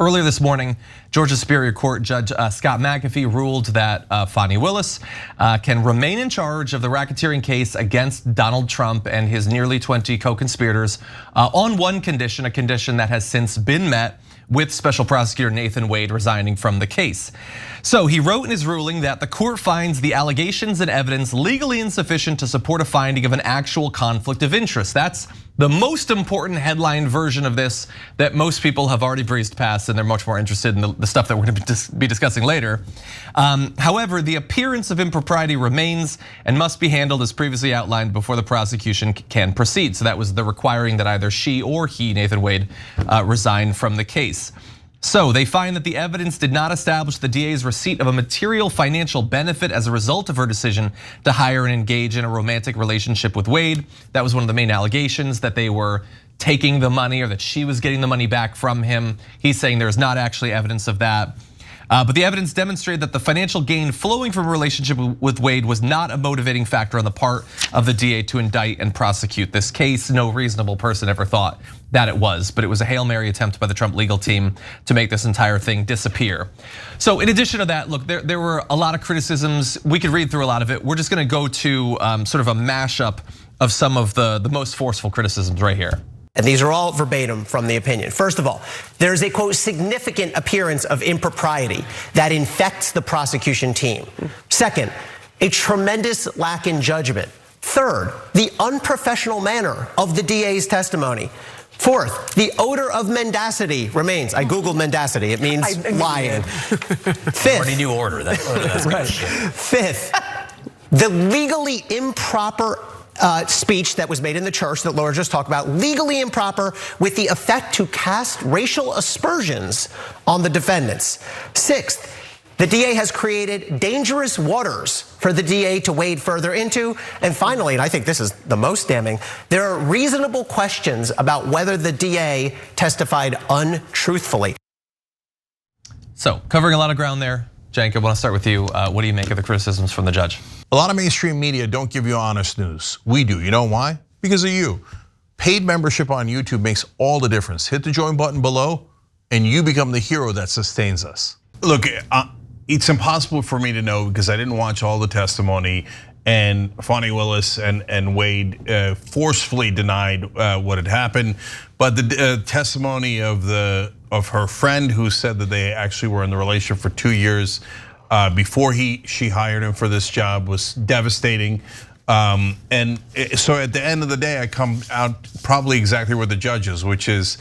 Earlier this morning, Georgia Superior Court Judge Scott McAfee ruled that Fani Willis can remain in charge of the racketeering case against Donald Trump and his nearly 20 co-conspirators on one condition, a condition that has since been met with Special Prosecutor Nathan Wade resigning from the case. So he wrote in his ruling that the court finds the allegations and evidence legally insufficient to support a finding of an actual conflict of interest. That's the most important headline version of this that most people have already breezed past, and they're much more interested in the stuff that we're going to be discussing later. However, the appearance of impropriety remains and must be handled as previously outlined before the prosecution can proceed. So that was the requiring that either she or he, Nathan Wade, resign from the case. So they find that the evidence did not establish the DA's receipt of a material financial benefit as a result of her decision to hire and engage in a romantic relationship with Wade. That was one of the main allegations, that they were taking the money or that she was getting the money back from him. He's saying there's not actually evidence of that. But the evidence demonstrated that the financial gain flowing from a relationship with Wade was not a motivating factor on the part of the DA to indict and prosecute this case. No reasonable person ever thought that it was, but it was a Hail Mary attempt by the Trump legal team to make this entire thing disappear. So in addition to that, look, there were a lot of criticisms. We could read through a lot of it. We're just gonna go to sort of a mashup of some of the most forceful criticisms right here. And these are all verbatim from the opinion. First of all, there's a quote significant appearance of impropriety that infects the prosecution team. Second, a tremendous lack in judgment. Third, the unprofessional manner of the DA's testimony. Fourth, the odor of mendacity remains. I Googled mendacity, it means lying. Fifth, already knew order, that's right. Fifth, the legally improper speech that was made in the church that Laura just talked about, legally improper with the effect to cast racial aspersions on the defendants. Sixth, the DA has created dangerous waters for the DA to wade further into. And finally, and I think this is the most damning, there are reasonable questions about whether the DA testified untruthfully. So covering a lot of ground there. Cenk, I want to start with you. What do you make of the criticisms from the judge? A lot of mainstream media don't give you honest news. We do, you know why? Because of you. Paid membership on YouTube makes all the difference. Hit the join button below and you become the hero that sustains us. Look, it's impossible for me to know because I didn't watch all the testimony, and Fani Willis and Wade forcefully denied what had happened. But the testimony of her friend who said that they actually were in the relationship for 2 years before she hired him for this job was devastating. And so at the end of the day, I come out probably exactly where the judge is, which is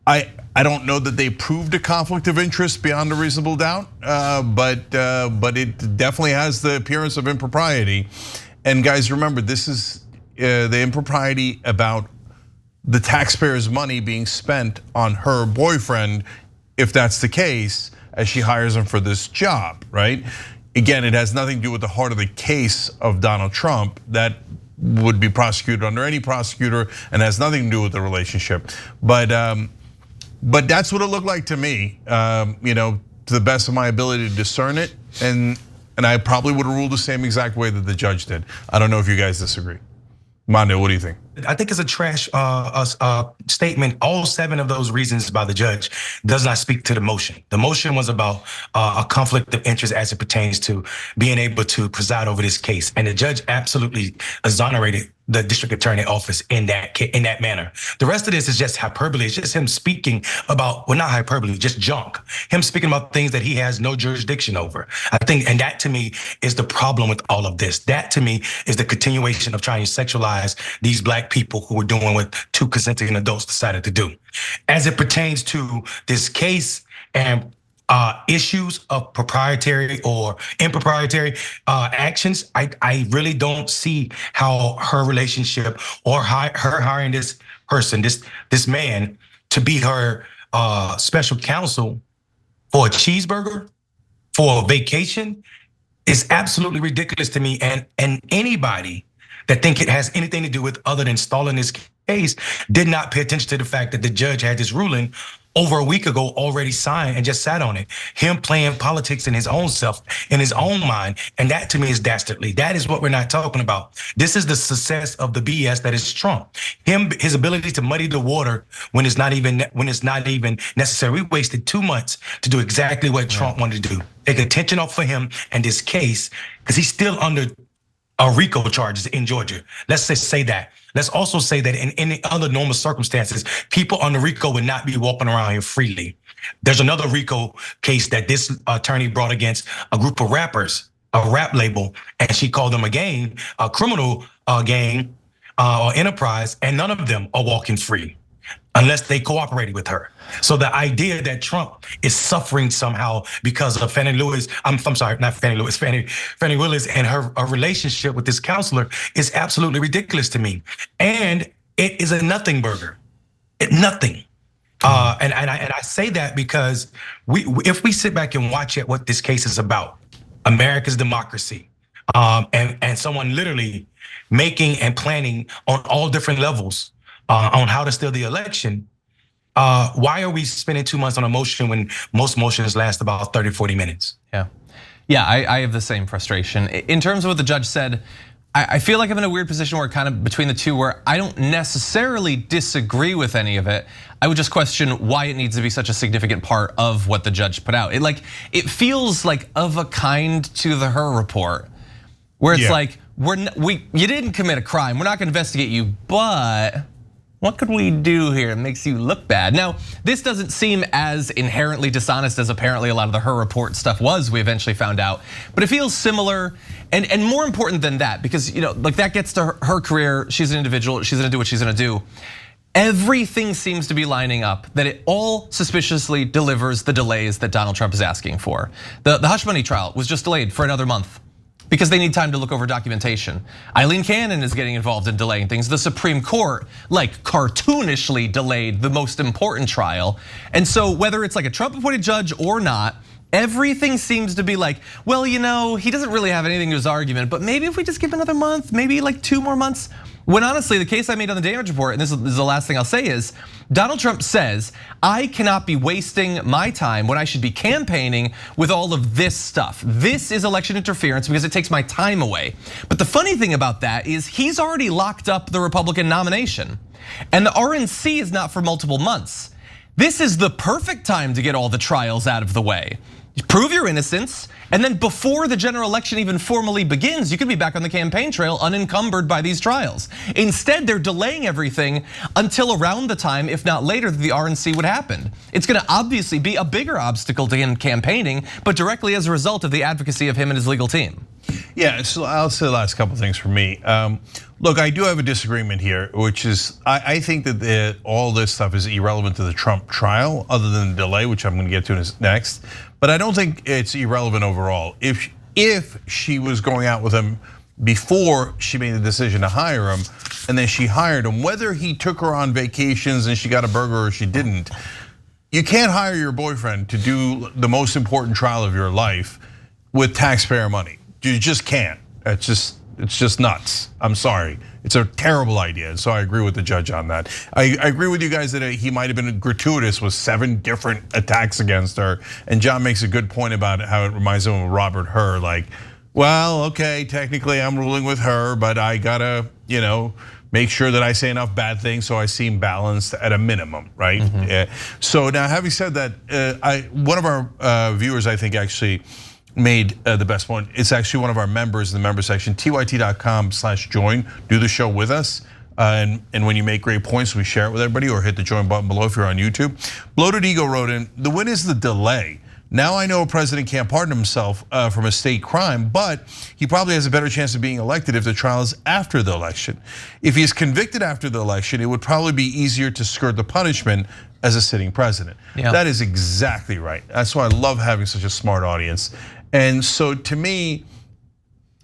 I don't know that they proved a conflict of interest beyond a reasonable doubt, but it definitely has the appearance of impropriety. And guys, remember, this is the impropriety about the taxpayers' money being spent on her boyfriend, if that's the case, as she hires him for this job, right? Again, it has nothing to do with the heart of the case of Donald Trump. That would be prosecuted under any prosecutor and has nothing to do with the relationship. But that's what it looked like to me, to the best of my ability to discern it. And I probably would have ruled the same exact way that the judge did. I don't know if you guys disagree. Mondo, what do you think? I think it's a trash statement. All 7 of those reasons by the judge does not speak to the motion. The motion was about a conflict of interest as it pertains to being able to preside over this case. And the judge absolutely exonerated the district attorney office in that manner. The rest of this is just hyperbole. It's just him speaking about, well, not hyperbole, just junk. Him speaking about things that he has no jurisdiction over. I think, and that to me is the problem with all of this. That to me is the continuation of trying to sexualize these black people who were doing what 2 consenting adults decided to do. As it pertains to this case and issues of proprietary or improprietary actions, I really don't see how her relationship or her hiring this person, this man, to be her special counsel for a cheeseburger, for a vacation, is absolutely ridiculous to me. And anybody that think it has anything to do with other than stalling this case did not pay attention to the fact that the judge had this ruling over a week ago already signed and just sat on it. Him playing politics in his own self, in his own mind. And that to me is dastardly. That is what we're not talking about. This is the success of the BS that is Trump. His ability to muddy the water when it's not even necessary. We wasted 2 months to do exactly what Trump wanted to do. Take attention off for him and this case, because he's still under RICO charges in Georgia. Let's just say that. Let's also say that in any other normal circumstances, people on the RICO would not be walking around here freely. There's another RICO case that this attorney brought against a group of rappers, a rap label, and she called them a gang, a criminal gang or enterprise, and none of them are walking free unless they cooperated with her. So the idea that Trump is suffering somehow because of Fannie Willis and her relationship with this counselor is absolutely ridiculous to me. And it is a nothing burger. Nothing. And I say that because if we sit back and watch at what this case is about, America's democracy, and someone literally making and planning on all different levels on how to steal the election, why are we spending 2 months on a motion when most motions last about 30, 40 minutes? Yeah, I have the same frustration. In terms of what the judge said, I feel like I'm in a weird position where kind of between the two where I don't necessarily disagree with any of it. I would just question why it needs to be such a significant part of what the judge put out. It feels like of a kind to the Hur report, where it's like, you didn't commit a crime, we're not gonna investigate you, but what could we do here that makes you look bad? Now, this doesn't seem as inherently dishonest as apparently a lot of the Hur report stuff was, we eventually found out. But it feels similar, and more important than that, because that gets to her career, she's an individual, she's gonna do what she's gonna do. Everything seems to be lining up that it all suspiciously delivers the delays that Donald Trump is asking for. The hush money trial was just delayed for another month, because they need time to look over documentation. Eileen Cannon is getting involved in delaying things. The Supreme Court, cartoonishly delayed the most important trial. And so whether it's like a Trump appointed judge or not, everything seems to be like, well, he doesn't really have anything to his argument, but maybe if we just give him another month, maybe 2 more months. When honestly, the case I made on the Damage Report, and this is the last thing I'll say, is Donald Trump says, I cannot be wasting my time when I should be campaigning with all of this stuff. This is election interference because it takes my time away. But the funny thing about that is he's already locked up the Republican nomination, and the RNC is not for multiple months. This is the perfect time to get all the trials out of the way. Prove your innocence, and then before the general election even formally begins, you could be back on the campaign trail unencumbered by these trials. Instead, they're delaying everything until around the time, if not later, that the RNC would happen. It's gonna obviously be a bigger obstacle to him campaigning, but directly as a result of the advocacy of him and his legal team. Yeah, so I'll say the last couple things for me. Look, I do have a disagreement here, which is I think that all this stuff is irrelevant to the Trump trial, other than the delay, which I'm going to get to next. But I don't think it's irrelevant overall. If she was going out with him before she made the decision to hire him, and then she hired him, whether he took her on vacations and she got a burger or she didn't, you can't hire your boyfriend to do the most important trial of your life with taxpayer money. You just can't. It's just nuts. I'm sorry. It's a terrible idea. And so I agree with the judge on that. I agree with you guys that he might have been gratuitous with 7 different attacks against her. And John makes a good point about how it reminds him of Robert Hur. Well, okay, technically I'm ruling with her, but I gotta, make sure that I say enough bad things so I seem balanced at a minimum, right? Mm-hmm. So now, having said that, one of our viewers, I think, actually made the best point. It's actually one of our members in the member section, tyt.com/join. Do the show with us. And when you make great points, we share it with everybody, or hit the join button below if you're on YouTube. Bloated Ego wrote in, the win is the delay. Now I know a president can't pardon himself from a state crime, but he probably has a better chance of being elected if the trial is after the election. If he's convicted after the election, it would probably be easier to skirt the punishment as a sitting president. Yeah. That is exactly right. That's why I love having such a smart audience. And so to me,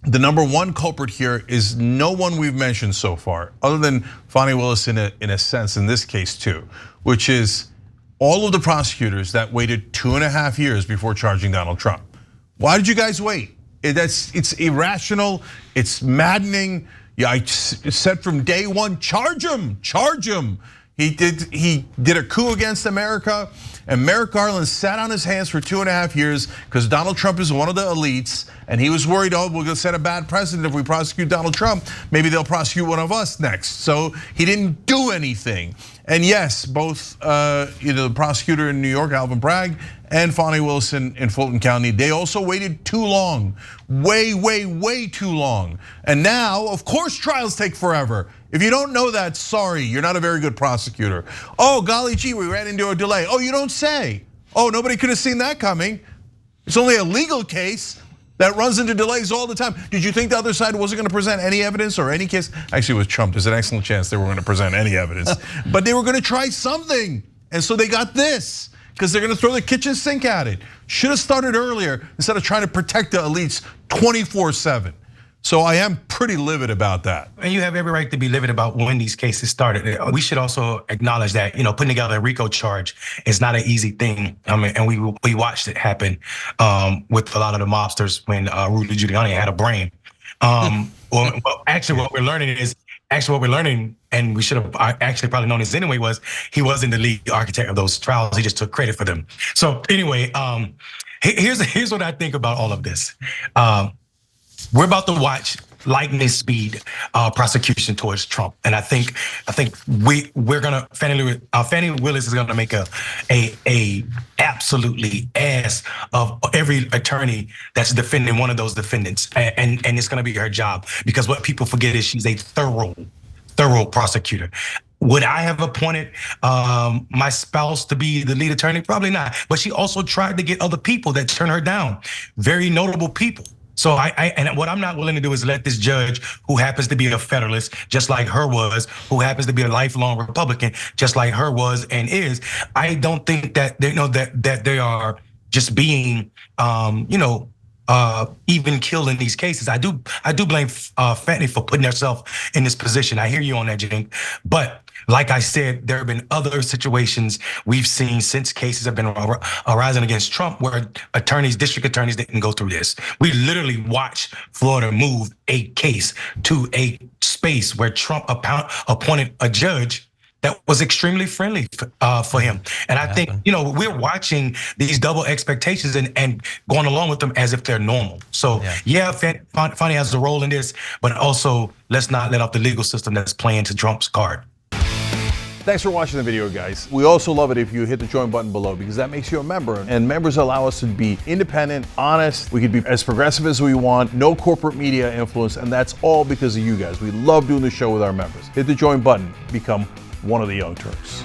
the number one culprit here is no one we've mentioned so far, other than Fani Willis in a sense in this case too, which is all of the prosecutors that waited 2.5 years before charging Donald Trump. Why did you guys wait? It's irrational, it's maddening. Yeah, I said from day one, charge him. He did a coup against America, and Merrick Garland sat on his hands for 2.5 years because Donald Trump is one of the elites, and he was worried, oh, we're gonna set a bad precedent if we prosecute Donald Trump. Maybe they'll prosecute one of us next. So he didn't do anything. And yes, both the prosecutor in New York, Alvin Bragg, and Fani Willis in Fulton County, they also waited too long, way too long. And now, of course, trials take forever. If you don't know that, sorry, you're not a very good prosecutor. Oh, golly gee, we ran into a delay. Oh, you don't say. Oh, nobody could have seen that coming. It's only a legal case that runs into delays all the time. Did you think the other side wasn't gonna present any evidence or any case? Actually, with Trump, there's an excellent chance they were gonna present any evidence. But they were gonna try something. And so they got this, because they're gonna throw the kitchen sink at it. Should have started earlier instead of trying to protect the elites 24/7. So I am pretty livid about that. And you have every right to be livid about when these cases started. We should also acknowledge that, putting together a RICO charge is not an easy thing. I mean, and we watched it happen with a lot of the mobsters when Rudy Giuliani had a brain. Well, actually, what we're learning, and we should have actually probably known this anyway, was he wasn't the lead architect of those trials. He just took credit for them. So anyway, here's what I think about all of this. We're about to watch lightning speed prosecution towards Trump, and I think we're gonna Fani Willis is gonna make a absolutely ass of every attorney that's defending one of those defendants, and it's gonna be her job, because what people forget is she's a thorough prosecutor. Would I have appointed my spouse to be the lead attorney? Probably not. But she also tried to get other people that turned her down, very notable people. So and what I'm not willing to do is let this judge, who happens to be a Federalist, just like her was, who happens to be a lifelong Republican, just like her was and is. I don't think that they know that they are just being, even killed in these cases. I do blame Fani for putting herself in this position. I hear you on that, Jane. But like I said, there have been other situations we've seen since cases have been arising against Trump where district attorneys didn't go through this. We literally watched Florida move a case to a space where Trump appointed a judge that was extremely friendly for him. And I think, we're watching these double expectations and going along with them as if they're normal. So yeah, Fani has a role in this, but also let's not let off the legal system that's playing to Trump's card. Thanks for watching the video, guys. We also love it if you hit the join button below, because that makes you a member, and members allow us to be independent, honest. We can be as progressive as we want, no corporate media influence, and that's all because of you guys. We love doing the show with our members. Hit the join button, become one of the Young Turks.